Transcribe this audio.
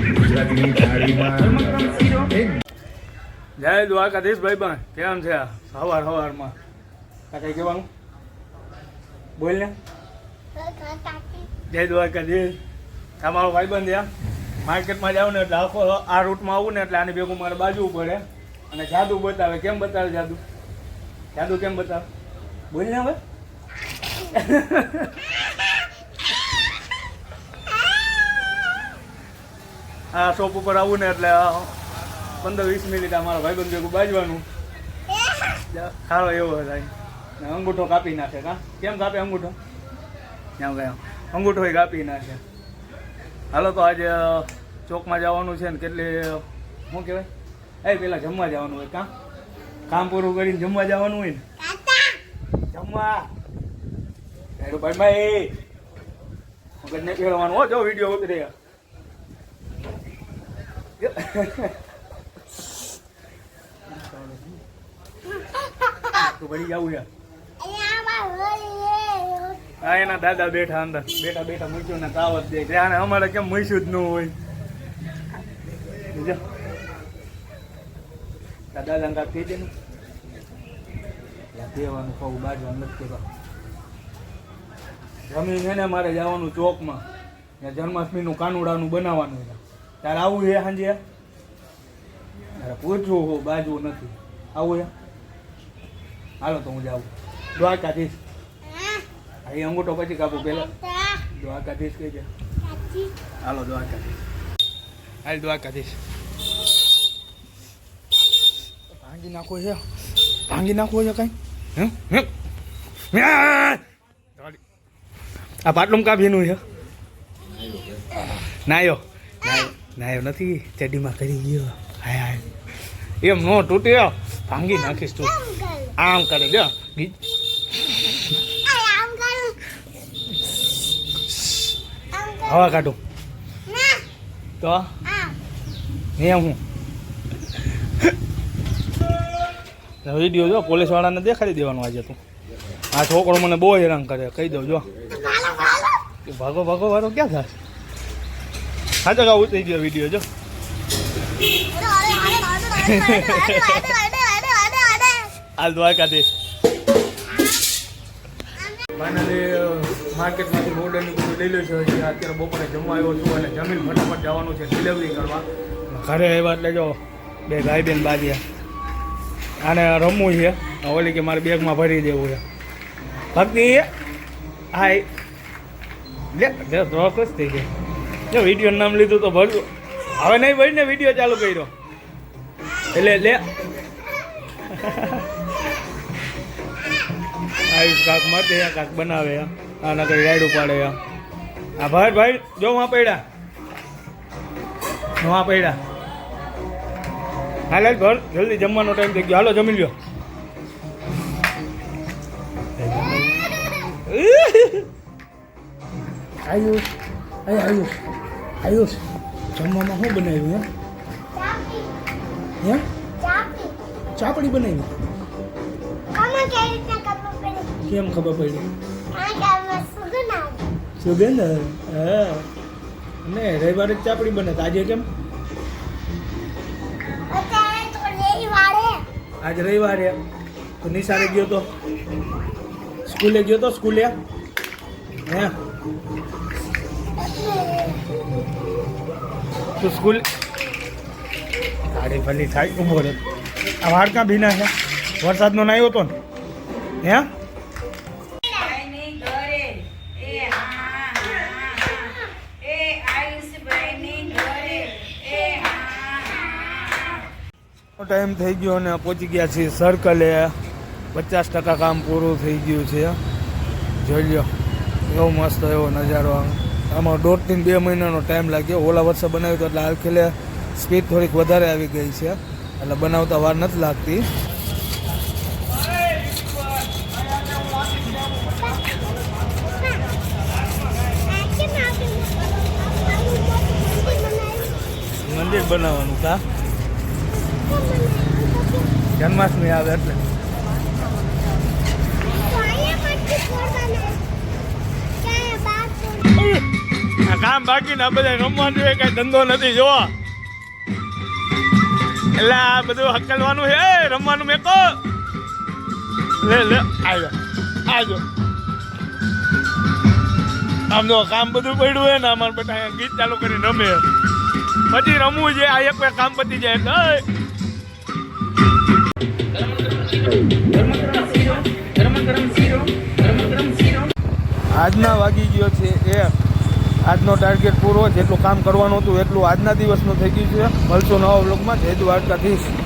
ગુજરાતની થાળીમાં જય દ્વારકાધીશ ભાઈ બન કેમ છે સવારમાં કાકા કહેવાનું બોલ ને જય દ્વારકાધીશ તમારો ભાઈ બંધ ત્યાં માર્કેટમાં જાવ ને એટલે આખો આ રૂટમાં આવું ને એટલે આની ભેગું મારે બાજવું પડે અને જાદુ બતાવે. કેમ બતાવે જાદુ? જાદુ કેમ બતાવે બોલ ને હવે. આ શોપ ઉપર આવું ને એટલે 15-20 મિનિટ અમારા ભાઈબંધ ભેગું બાજવાનું સારો એવો થાય. અંગૂઠો કાપી નાખે. કા કેમ કાપે અંગૂઠો? ક્યાં ગયા અંગૂઠો કાપી નાખે. હાલો તો આજે ચોકમાં જવાનું છે ને કેટલી શું કહેવાય પેલા જમવા જવાનું હોય. કામ પૂરું કરીને જમવા જવાનું હોય ને જમવા ભાઈ મગજને કહેવાનું હો. જો વિડીયો ઉતરે ભણી જવું છે. હા એના દાદા બેઠા અંદર બેઠા મૂક્યું ને કાવત દે ત્યાં અમારે કેમ મૂક્યું જ ન હોય. દાદા કાંક થઈ જાય ને કહેવાનું કહું બાજુ નથી કહેવા. જમીન છે ને મારે જવાનું ચોકમાં ત્યાં જન્માષ્ટમીનું કાનુડાનું બનાવવાનું છે. તારે આવું છે સાંજે? તારે પૂછવું બાજુ નથી આવું છે? હાલો તો હું જાઉં દ્વારકાધીશ. એ અંગૂઠો પછી કાપું પેલા દ્વારકાધીશ કહી જાય. હાલો દ્વારકાધીશ. હાલ દ્વારકાધીશ. ભાંગી નાખો છે કઈ આ પાટલું કાપીનું છે. નાયો નથી ચડીમાં કરી ગયો. હાય એમ નો તૂટ્યો ભાંગી નાખીશ તું. આમ કરે જો હવા કાઢું તો એમ હું વિડીયો જો પોલીસ વાળાને દેખાડી દેવાનું આજે તું. આ છોકરો મને બહુ હેરાન કરે કહી દઉં જો. ભાગો વાળો ક્યાં થાય? સાચો કા ઉતરી ગયો વિડીયો જો. હાલ દ્વારકાધીશ. ફાઇનલી માર્કેટમાંથી ઓર્ડરની બધું લઈ લો છે. અત્યારે બપોરે જમવા આવ્યો છું અને જમીન ફટાફટ જવાનું છે ડિલિવરી કરવા. ઘરે આવ્યા એટલે જો બે ભાઈ બેન બાજ્યા. આને રમવું છે ઓલી કે મારે બેગમાં ભરી દેવું છે. ભક્તિ હાય લે ખુશ થઈ ગઈ. જો વિડીયોનું નામ લીધું તો ભરતું હવે નહીં ભાઈ ને વિડીયો ચાલુ કર્યો એટલે લે આયુષ કાક મતે કાક બનાવે આના કઈ રાયડું પાડે. આ ભાઈ જો વાં પડ્યા હાલ ઘર જલ્દી જમવાનો ટાઈમ થઈ ગયો. હાલો જમી લ્યો. આયુષ જમવામાં શું બનાવ્યું? હે ચાપડી બનાવી? કેમ ખબર પડી? સુગંધ. હા ને રવિવારે જ ચાપડી બને. આજે કેમ? આજ રવિવારે તો નિશાળે ગયો તો સ્કૂલે હે તો સ્કૂલ ગાડી ભલી થાય ઉભો રહે. આ વાળ ક્યાં ભીના છે? વરસાદનો ના આવ્યો હતો ને હે? ટાઈમ થઈ ગયો અને પહોંચી ગયા છીએ સર્કલે. 50% કામ પૂરું થઈ ગયું છે. જોઈ લો એવો મસ્ત એવો નજારો. આમાં 1.5 થી 2 મહિનાનો ટાઈમ લાગ્યો. ઓલા વર્ષે બનાવ્યું તો એટલે આખેલે સ્પીડ થોડીક વધારે આવી ગઈ છે એટલે બનાવતા વાર નથી લાગતી. મંદિર બનાવવાનું કા જન્માષ્ટમી આવે એટલે કામ બાકી ને આ બધા રમવાનું એ કઈ ધંધો નથી જોવા એટલે આ બધું હકલવાનું છે રમવાનું મેકો લે લે આજો આમ જો કામ બધું પડ્યું હોય ને અમારે બધા ગીત ચાલુ કરીને રમે પછી રમવું છે આ એક કામ પતી જાય આજના વાગી ગયો છે આજનો ટાર્ગેટ પૂરો જેટલું કામ કરવાનું હતું એટલું આજના દિવસનું થઈ ગયું છે મળશું નવા બ્લોગમાં જય દ્વારકાધીશ.